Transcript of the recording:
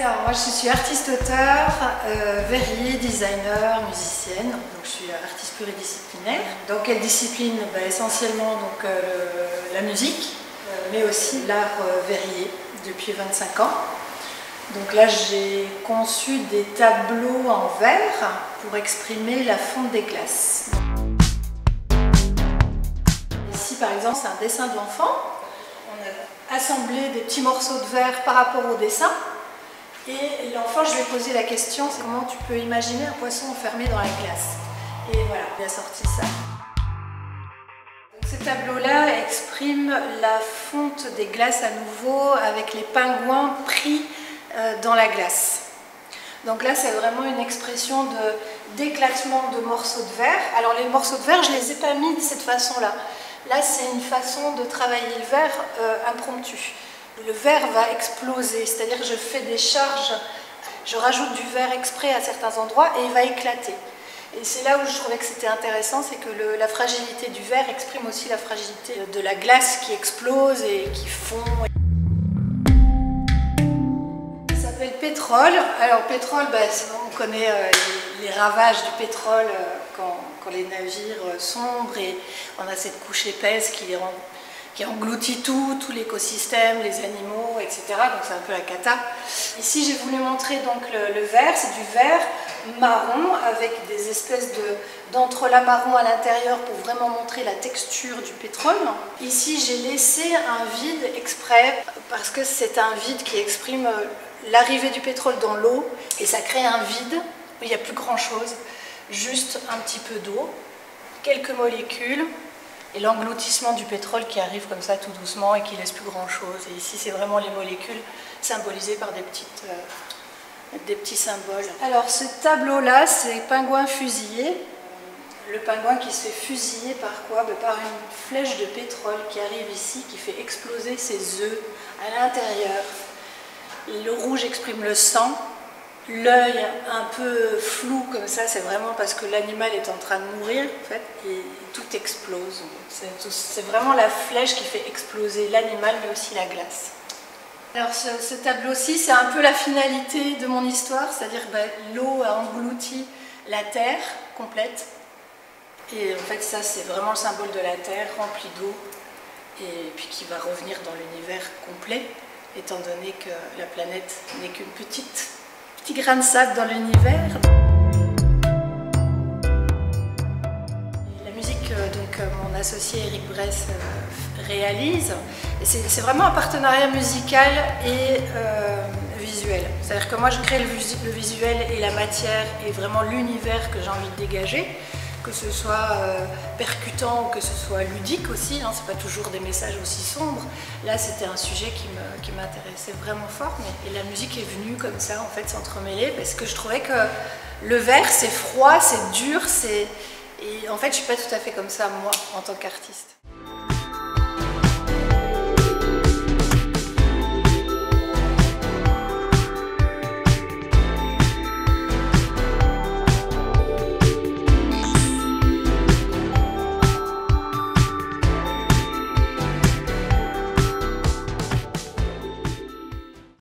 Alors moi je suis artiste-auteur, verrier, designer, musicienne, donc je suis artiste pluridisciplinaire. Dans quelle discipline? Essentiellement donc, la musique, mais aussi l'art verrier depuis 25 ans. Donc là j'ai conçu des tableaux en verre pour exprimer la fonte des glaces. Ici par exemple c'est un dessin d'enfant. On a assemblé des petits morceaux de verre par rapport au dessin. Et l'enfant, je lui ai posé la question, c'est comment tu peux imaginer un poisson enfermé dans la glace. Et voilà, il a sorti ça. Donc, ces tableaux-là expriment la fonte des glaces à nouveau avec les pingouins pris dans la glace. Donc là, c'est vraiment une expression d'éclatement de morceaux de verre. Alors les morceaux de verre, je ne les ai pas mis de cette façon-là. Là, c'est une façon de travailler le verre impromptu. Le verre va exploser, c'est-à-dire que je fais des charges, je rajoute du verre exprès à certains endroits et il va éclater. Et c'est là où je trouvais que c'était intéressant, c'est que la fragilité du verre exprime aussi la fragilité de la glace qui explose et qui fond. Ça s'appelle pétrole. Alors pétrole, on connaît les ravages du pétrole quand les navires sombrent et on a cette couche épaisse qui engloutit tout l'écosystème, les animaux, etc. Donc c'est un peu la cata. Ici j'ai voulu montrer donc le verre, c'est du verre marron avec des espèces d'entrelacs marron à l'intérieur pour vraiment montrer la texture du pétrole. Ici j'ai laissé un vide exprès parce que c'est un vide qui exprime l'arrivée du pétrole dans l'eau et ça crée un vide où il n'y a plus grand chose, juste un petit peu d'eau, quelques molécules, et l'engloutissement du pétrole qui arrive comme ça tout doucement et qui laisse plus grand chose. Et ici c'est vraiment les molécules symbolisées par des petits symboles. Alors ce tableau là c'est pingouin fusillé. Le pingouin qui se fait fusiller par quoi? Par une flèche de pétrole qui arrive ici, qui fait exploser ses œufs à l'intérieur. Le rouge exprime le sang. L'œil un peu flou comme ça, c'est vraiment parce que l'animal est en train de mourir en fait, et tout explose. C'est vraiment la flèche qui fait exploser l'animal mais aussi la glace. Alors ce tableau-ci, c'est un peu la finalité de mon histoire, c'est-à-dire l'eau a englouti la terre complète. Et en fait ça c'est vraiment le symbole de la terre remplie d'eau et puis qui va revenir dans l'univers complet, étant donné que la planète n'est qu'une petit grain de sable dans l'univers. La musique, donc mon associé Eric Bress réalise, c'est vraiment un partenariat musical et visuel. C'est-à-dire que moi je crée le visuel et la matière et vraiment l'univers que j'ai envie de dégager, que ce soit percutant ou que ce soit ludique aussi, hein, c'est pas toujours des messages aussi sombres. Là c'était un sujet qui m'intéressait vraiment fort, et la musique est venue comme ça en fait s'entremêler parce que je trouvais que le verre c'est froid, c'est dur, et en fait je suis pas tout à fait comme ça moi en tant qu'artiste.